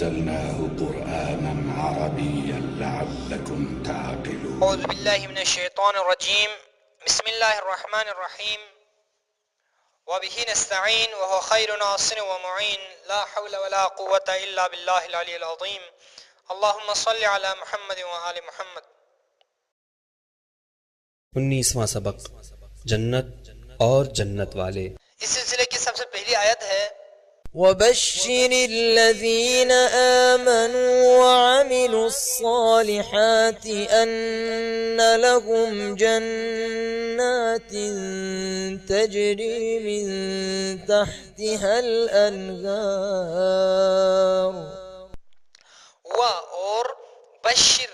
أنزلناه قرآنا عربيا لعلكم تعقلون. أعوذ بالله من الشيطان الرجيم. بسم الله الرحمن الرحيم. وبه نستعين وهو خير ناصر ومعين. لا حول ولا قوة إلا بالله العلي العظيم. اللهم صل على محمد وآل محمد. 19واں سبق جنت اور جنت والے۔ اس سلسلے کی سب سے پہلی آیت ہے وَبَشِّرِ الَّذِينَ آمَنُوا وَعَمِلُوا الصَّالِحَاتِ أَنَّ لَهُمْ جَنَّاتٍ تَجْرِي مِن تَحْتِهَا الْأَنْهَارُ۔ اور بشر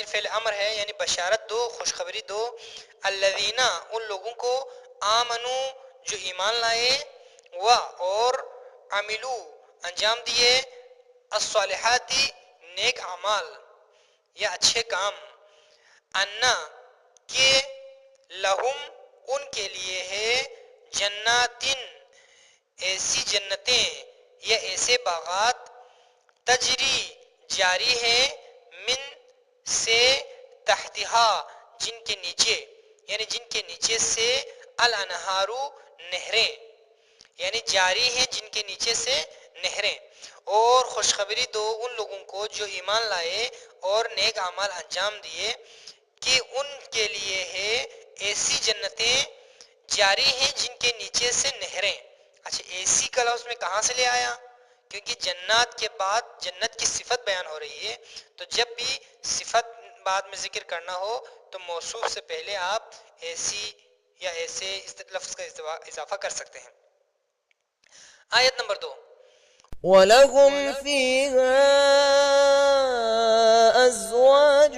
فعل امر ہے، یعنی بشارت دو، خوشخبری دو، الذین ان لوگوں کو، آمنو جو ایمان لائے، اور عملو انجام دیے، الصالحاتی نیک اعمال یا اچھے کام، انا کہ لہم ان کے لیے ہے، جناتن ایسی جنتیں یا ایسے باغات، تجری جاری ہے، من سے، تحتہا جن کے نیچے، یعنی جن کے نیچے سے، الانہارو نہریں، یعنی جاری ہیں جن کے نیچے سے نہریں۔ اور خوشخبری دو ان لوگوں کو جو ایمان لائے اور نیک اعمال انجام دیے کہ ان کے لیے ہے ایسی جنتیں جاری ہیں جن کے نیچے سے نہریں۔ اچھا، ایسی کا لفظ میں کہاں سے لے آیا؟ کیونکہ جنات کے بعد جنت کی صفت بیان ہو رہی ہے، تو جب بھی صفت بعد میں ذکر کرنا ہو تو موصوف سے پہلے آپ ایسی یا ایسے اس لفظ کا اضافہ کر سکتے ہیں۔ آیت نمبر 2، وَلَهُمْ فِيهَا أَزْوَاجٌ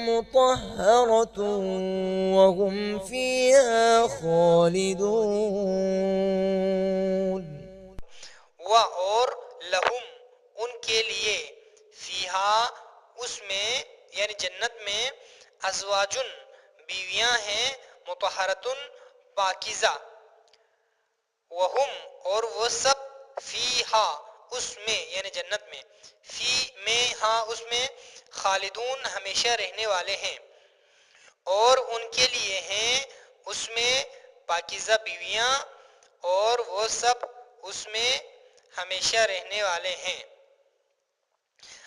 مُطَهَّرَةٌ وَهُمْ فِيهَا خَالِدُونَ۔ اور لہم ان کے لیے، فیہا اس میں یعنی جنت میں، ازواجن بیویاں ہیں، مطہرتن پاکیزہ، وہم اور وہ سب، فیہا اس میں یعنی جنت میں، فی میں ہاں اس میں، خالدون ہمیشہ رہنے والے ہیں۔ اور ان کے لیے ہیں اس میں پاکیزہ بیویاں، اور وہ سب اس میں ہمیشہ رہنے والے ہیں۔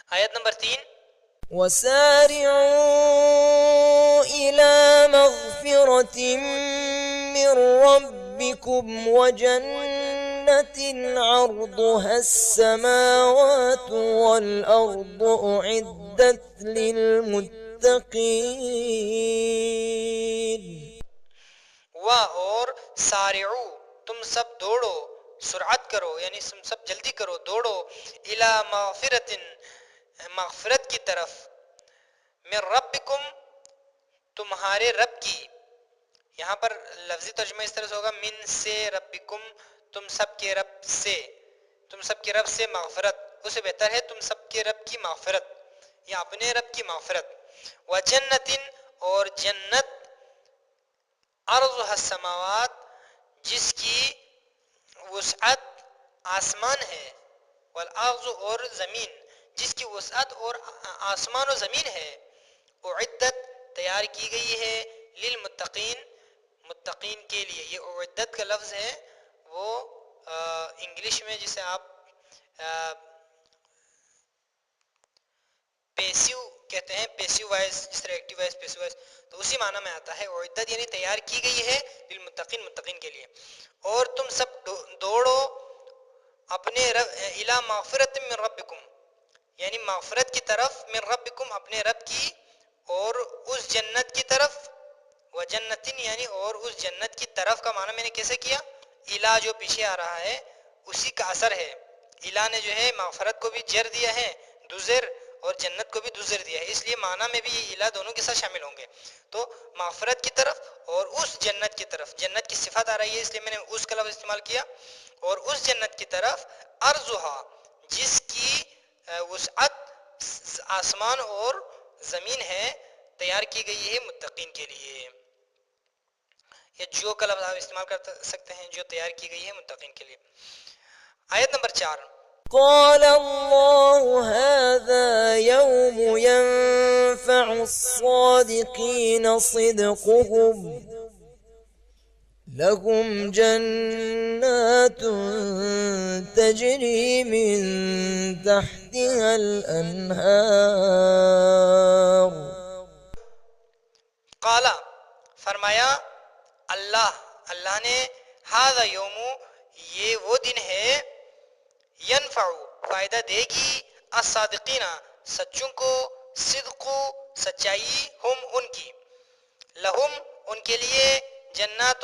آیت نمبر 3، وَسَارِعُوا إِلَى مَغْفِرَةٍ مِّن رَّبِّكُمْ وَجَنَّةٍ عَرْضُهَا السَّمَاوَاتُ وَالْأَرْضُ أُعِدَّتْ لِلْمُتَّقِينَ۔ اور سارعو تم سب دوڑو، سرعت کرو، یعنی تم سب جلدی کرو، دوڑو، الی مغفرت مغفرت کی طرف، من ربکم تمہارے رب کی۔ یہاں پر لفظی ترجمہ اس طرح سے ہوگا، من سے ربکم تم سب کے رب سے، تم سب کے رب سے مغفرت، اسے بہتر ہے تم سب کے رب کی مغفرت یا اپنے رب کی مغفرت، وجنتن اور جنت، عرضها السماوات جس کی وسعت آسمان ہے، والارض اور زمین جس کی وسعت اور آسمان و زمین ہے، اعدت تیار کی گئی ہے، للمتقین متقین کے لیے۔ یہ اعدت کا لفظ ہے، وہ انگلش میں جسے آپ پیسیو کہتے ہیں، پیسیو وائز، جس طرح ایکٹیو وائز پیسیو وائز، تو اسی معنی میں آتا ہے اعدت، یعنی تیار کی گئی ہے، للمتقین متقین کے لیے۔ اور تم سب دوڑو اپنے رب، الی مغفرت من ربکم یعنی مغفرت کی طرف، من ربکم اپنے رب کی، اور اس جنت کی طرف، وجنتن یعنی اور اس جنت کی طرف کا معنی میں نے کیسے کیا؟ الا جو پیچھے آ رہا ہے اسی کا اثر ہے، الا نے جو ہے مغفرت کو بھی جر دیا ہے دوزر، اور جنت کو بھی دوزر دیا ہے، اس لیے معنی میں بھی یہ الا دونوں کے ساتھ شامل ہوں گے۔ تو مغفرت کی طرف اور اس جنت کی طرف، جنت کی صفت آ رہی ہے اس لیے میں نے اس کا لفظ استعمال کیا، اور اس جنت کی طرف، ارضها جس کی وسعت آسمان اور زمین ہے، تیار کی گئی ہے متقین کے لیے۔ یا جو کا لفظ آپ استعمال کر سکتے ہیں، جو تیار کی گئی ہے متقین کے لیے۔ آیت نمبر 4، قال الله هذا يوم ينفع الصادقين صدقهم لهم جنات تجري من تحتها الأنهار. قال فرمایا اللہ نے ھذا یوم یہ وہ دن ہے ینفع فائدہ دے گی الصادقین سچوں کو صدق سچائی ہم ان کی لہم ان کے لیے جنات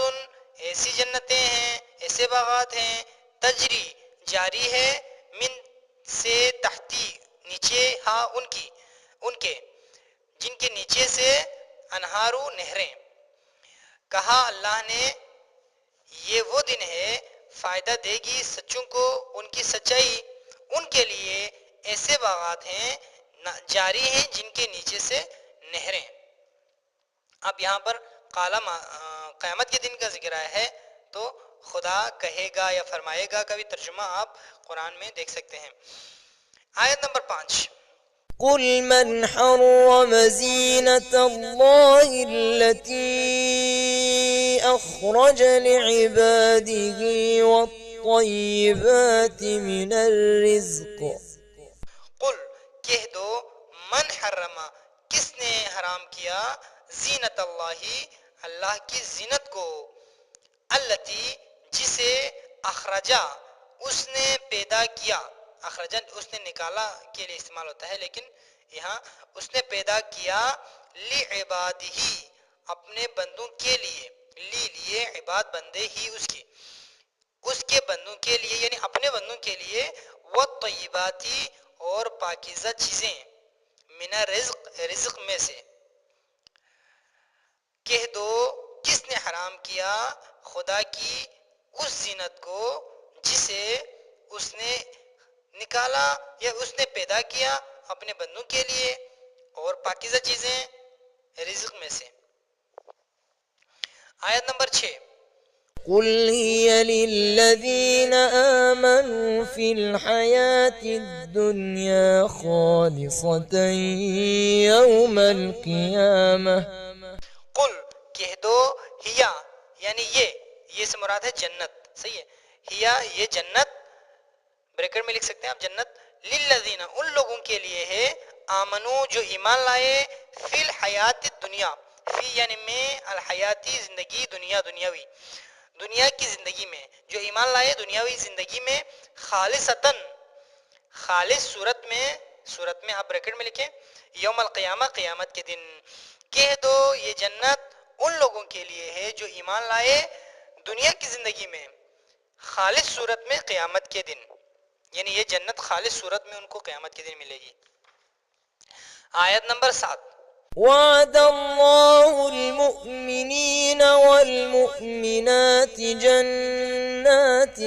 ایسی جنتیں ہیں ایسے باغات ہیں تجری جاری ہے من سے تحتی نیچے ہاں ان کے جن کے نیچے سے انہارو نہریں. کہا اللہ نے یہ وہ دن ہے فائدہ دے گی سچوں کو ان کی سچائی ان کے لیے ایسے باغات ہیں جاری ہیں جن کے نیچے سے نہریں. اب یہاں پر قیامت کے دن کا ذکر آیا ہے تو خدا کہے گا یا فرمائے گا کا بھی ترجمہ آپ قرآن میں دیکھ سکتے ہیں. آیت نمبر 5 قل من حرم زينة الله التي أخرج لعباده والطيبات من الرزق. قل کہہ دو من حرم کس نے حرام کیا زینت اللہ کی زینت کو التی جسے اخرجا اس نے پیدا کیا. اخرجا اس نے نکالا کے لیے استعمال ہوتا ہے لیکن یہاں اس نے پیدا کیا لعبادہ اپنے بندوں کے لیے لیے عباد بندے ہی اس کے بندوں کے لیے یعنی اپنے بندوں کے لیے والطیباتی اور پاکیزہ چیزیں من رزق میں سے. کہہ دو کس نے حرام کیا خدا کی اس زینت کو جسے اس نے نکالا یا اس نے پیدا کیا اپنے بندوں کے لیے اور پاکیزہ چیزیں رزق میں سے. آیت نمبر 6 قل هي للذين آمنوا في الحياة الدنيا خالصة يوم القيامة. قل کہہ دو ہیا یعنی یہ سے مراد ہے جنت. صحیح ہے ہیا یہ جنت بریکٹ میں لکھ سکتے ہیں آپ جنت للذین ان لوگوں کے لیے ہے آمنو جو ایمان لائے فی الحیات الدنیا فی یعنی میں الحیاتی زندگی دنیا کی زندگی میں جو ایمان لائے دنیاوی زندگی میں خالصتاً خالص صورت میں آپ بریکٹ میں لکھیں یوم القیامہ قیامت کے دن. کہہ دو یہ جنت ان لوگوں کے لیے ہے جو ایمان لائے دنیا کی زندگی میں خالص صورت میں قیامت کے دن یعنی یہ جنت خالص صورت میں ان کو قیامت کے دن ملے گی. آیت نمبر 7 وعد الله المؤمنين والمؤمنات جنات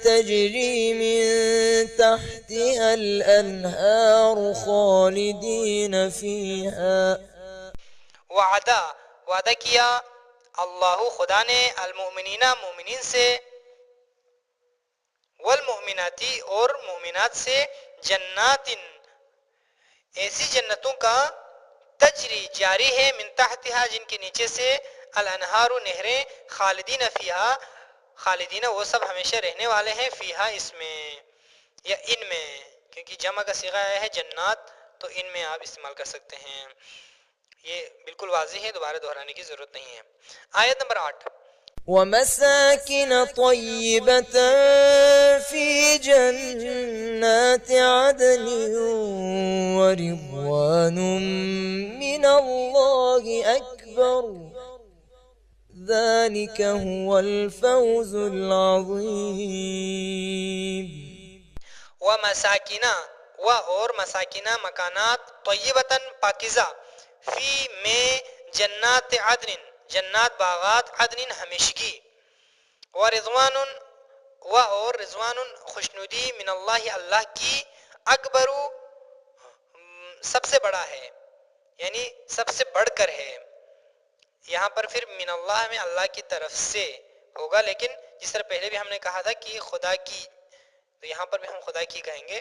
تجري من تحتها الأنهار خالدين فيها. وعدہ کیا اللہ خدا نے المؤمنین مومنین سے والمؤمناتی اور مومنات سے جنات ایسی جنتوں کا تجری جاری ہے من تحتها جن کے نیچے سے الانہار نہریں خالدین فیہا خالدین وہ سب ہمیشہ رہنے والے ہیں فیہا اس میں یا ان میں کیونکہ جمع کا صیغہ آیا ہے جنات تو ان میں آپ استعمال کر سکتے ہیں. یہ بالکل واضح ہے دوبارہ دہرانے کی ضرورت نہیں ہے. آیت نمبر 8 ومساكن طيبة في جنات عدن ورضوان من الله أكبر ذلك هو الفوز العظيم. ومساکن اور مساکن مکانات طیبتاً پاکیزہ فی میں جنات عدن جنات باغات عدن ہمیشگی ورضوان اور رضوان خوشنودی من اللہ کی اکبر سب سے بڑا ہے یعنی سب سے بڑھ کر ہے. یہاں پر پھر من اللہ میں اللہ کی طرف سے ہوگا لیکن جس طرح پہلے بھی ہم نے کہا تھا کہ تو یہاں پر بھی ہم خدا کی کہیں گے.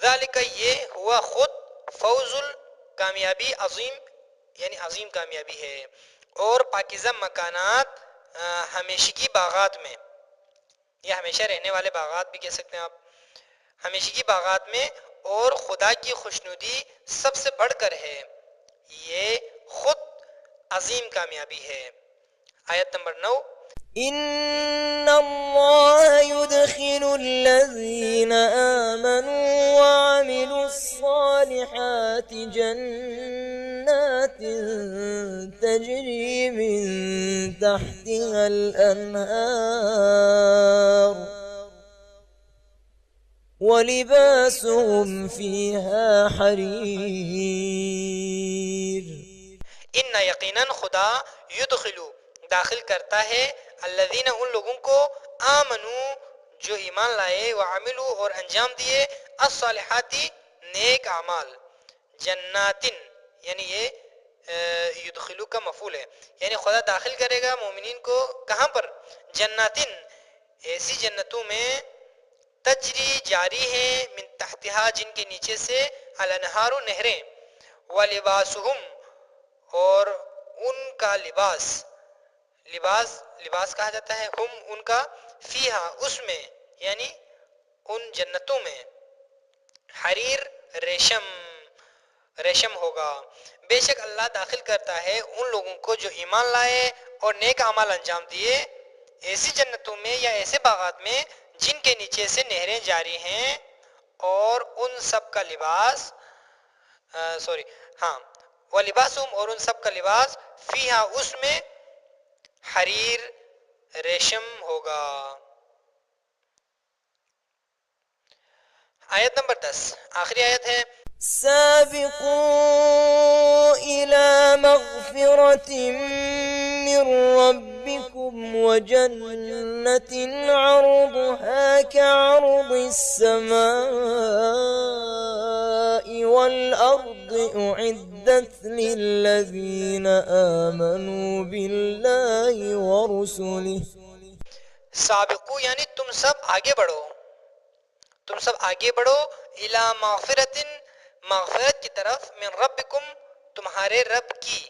ذالک یہ ہوا خود فوز کامیابی عظیم یعنی عظیم کامیابی ہے. اور پاکیزہ مکانات ہمیشگی باغات میں یا ہمیشہ رہنے والے باغات بھی کہہ سکتے ہیں آپ, ہمیشگی باغات میں اور خدا کی خوشنودی سب سے بڑھ کر ہے, یہ خود عظیم کامیابی ہے. آیت نمبر 9. إن الله يدخل الذين آمنوا وعملوا الصالحات جنات تجري من تحتها الأنهار ولباسهم فيها حرير. ان یقیناً خدا یدخلو داخل کرتا ہے الذین ان لوگوں کو آمنو جو ایمان لائے وعملو اور انجام دیے الصالحاتی نیک اعمال جناتن یعنی یہ یدخلو کا مفعول ہے یعنی خدا داخل کرے گا مومنین کو کہاں پر جناتن ایسی جنتوں میں تجری جاری ہیں من تحتہا جن کے نیچے سے الانہار نہریں ولباسہم اور ان کا لباس کہا جاتا ہے ہم ان کا فیہا اس میں یعنی ان جنتوں میں حریر ریشم ہوگا. بے شک اللہ داخل کرتا ہے ان لوگوں کو جو ایمان لائے اور نیک اعمال انجام دیے ایسی جنتوں میں یا ایسے باغات میں جن کے نیچے سے نہریں جاری ہیں اور ان سب کا لباس ولباسہم اور ان سب کا لباس فیہا اس میں حریر ریشم ہوگا. آیت نمبر 10 آخری آیت ہے. سابقوا إلى مغفرة من ربكم وجنة عرضها كعرض السماء والأرض أعدت للذين آمنوا بالله ورسله. سابقو یعنی تم سب آگے بڑھو الی مغفرت کی طرف من ربکم تمہارے رب کی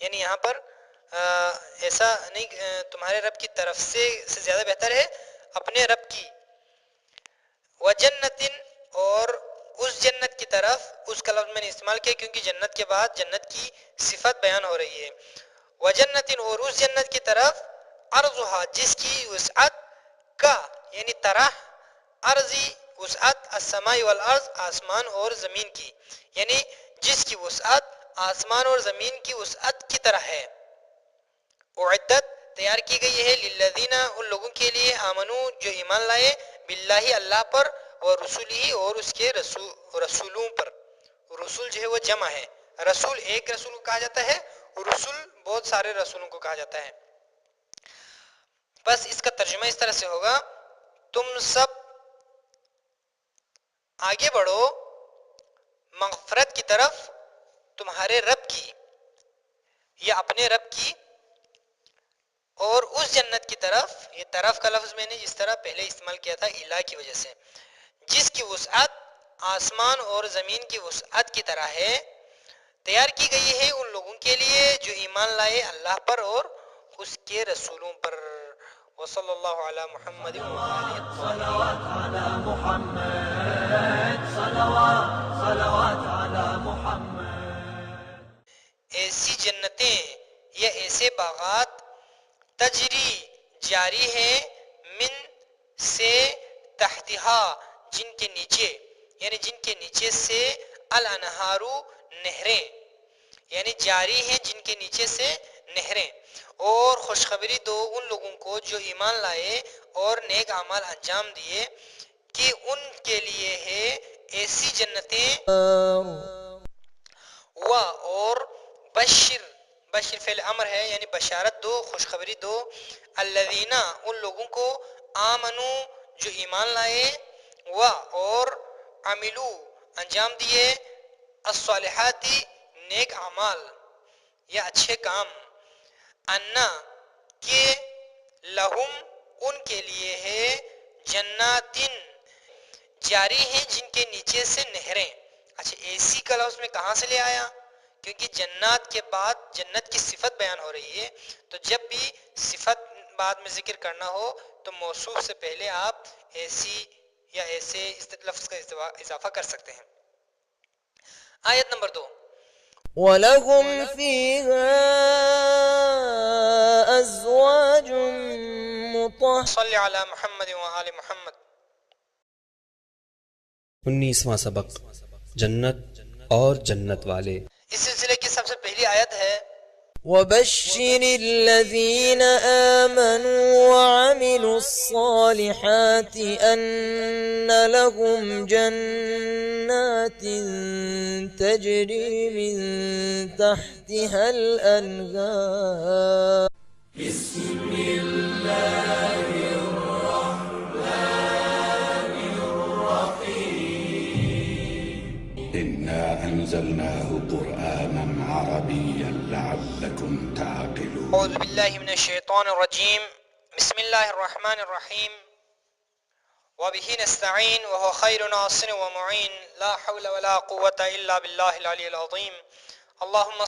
یعنی یہاں پر ایسا نہیں تمہارے رب کی طرف سے زیادہ بہتر ہے اپنے رب کی. وجنت اور اس جنت کی طرف اس کا لفظ میں نے استعمال کیا کیونکہ جنت کے بعد جنت کی صفت بیان ہو رہی ہے. وجنت اور اس جنت کی طرف عرضها جس کی وسعت کا یعنی طرح عرضی وسعت السماء والارض آسمان اور زمین کی یعنی جس کی وسعت آسمان اور زمین کی وسعت کی طرح ہے. اعدت تیار کی گئی ہے للذین ان لوگوں کے لیے آمنو جو ایمان لائے باللہ اللہ پر ورسولہ اور اس کے رسولوں پر. رسول جو ہے وہ جمع ہے, رسول ایک رسول کو کہا جاتا ہے, رسول بہت سارے رسولوں کو کہا جاتا ہے. بس اس کا ترجمہ اس طرح سے ہوگا تم سب آگے بڑھو مغفرت کی طرف تمہارے رب کی یا اپنے رب کی اور اس جنت کی طرف. یہ طرف کا لفظ میں نے جس طرح پہلے استعمال کیا تھا الہ کی وجہ سے, جس کی وسعت آسمان اور زمین کی وسعت کی طرح ہے. تیار کی گئی ہے ان لوگوں کے لیے جو ایمان لائے اللہ پر اور اس کے رسولوں پر. وصلی اللہ علی محمد صلوات علی محمد صلوات علی محمد. ایسی جنتیں یا ایسے باغات تجری جاری ہے من سے تحتہا جن کے نیچے یعنی جن کے نیچے سے الانہارو نہریں یعنی جاری ہیں جن کے نیچے سے نہریں. اور خوشخبری دو ان لوگوں کو جو ایمان لائے اور نیک اعمال انجام دیے کہ ان کے لیے ہے ایسی جنتیں. اور بشر فعل امر ہے یعنی بشارت دو خوشخبری دو الذین ان لوگوں کو آمنو جو ایمان لائے اور عملو انجام دیے الصالحاتی نیک اعمال یا اچھے کام. انا کہ لہم ان کے لیے ہے جنات جاری ہیں جن کے نیچے سے نہریں. اچھا ایسی کا لفظ میں کہاں سے لے آیا؟ کیونکہ جنات کے بعد جنت کی صفت بیان ہو رہی ہے، تو جب بھی صفت بعد میں ذکر کرنا ہو تو موصوف سے پہلے آپ ایسی یا ایسے اس لفظ کا اضافہ کر سکتے ہیں. آیت نمبر 2. وَلَهُمْ فِيهَا أَزْوَاجٌ مُطَهَّرَةٌ. صلی علی محمد و آل محمد. 19واں سبق جنت اور جنت والے. اس سلسلے کی سب سے پہلی آیت ہے وَبَشِّرِ الَّذِينَ آمَنُوا وَعَمِلُوا الصَّالِحَاتِ أَنَّ لَهُمْ جَنَّاتٍ تَجْرِي مِن تَحْتِهَا الْأَنْهَارُ. إنا أنزلناه قرآنا عربيا لعلكم تعقلون. اعوذ باللہ من الشیطان الرجیم. بسم اللہ الرحمن الرحیم. وبه نستعین وهو خیر ناصر ومعین. لا حول ولا قوة الا باللہ العلی العظیم. اللہم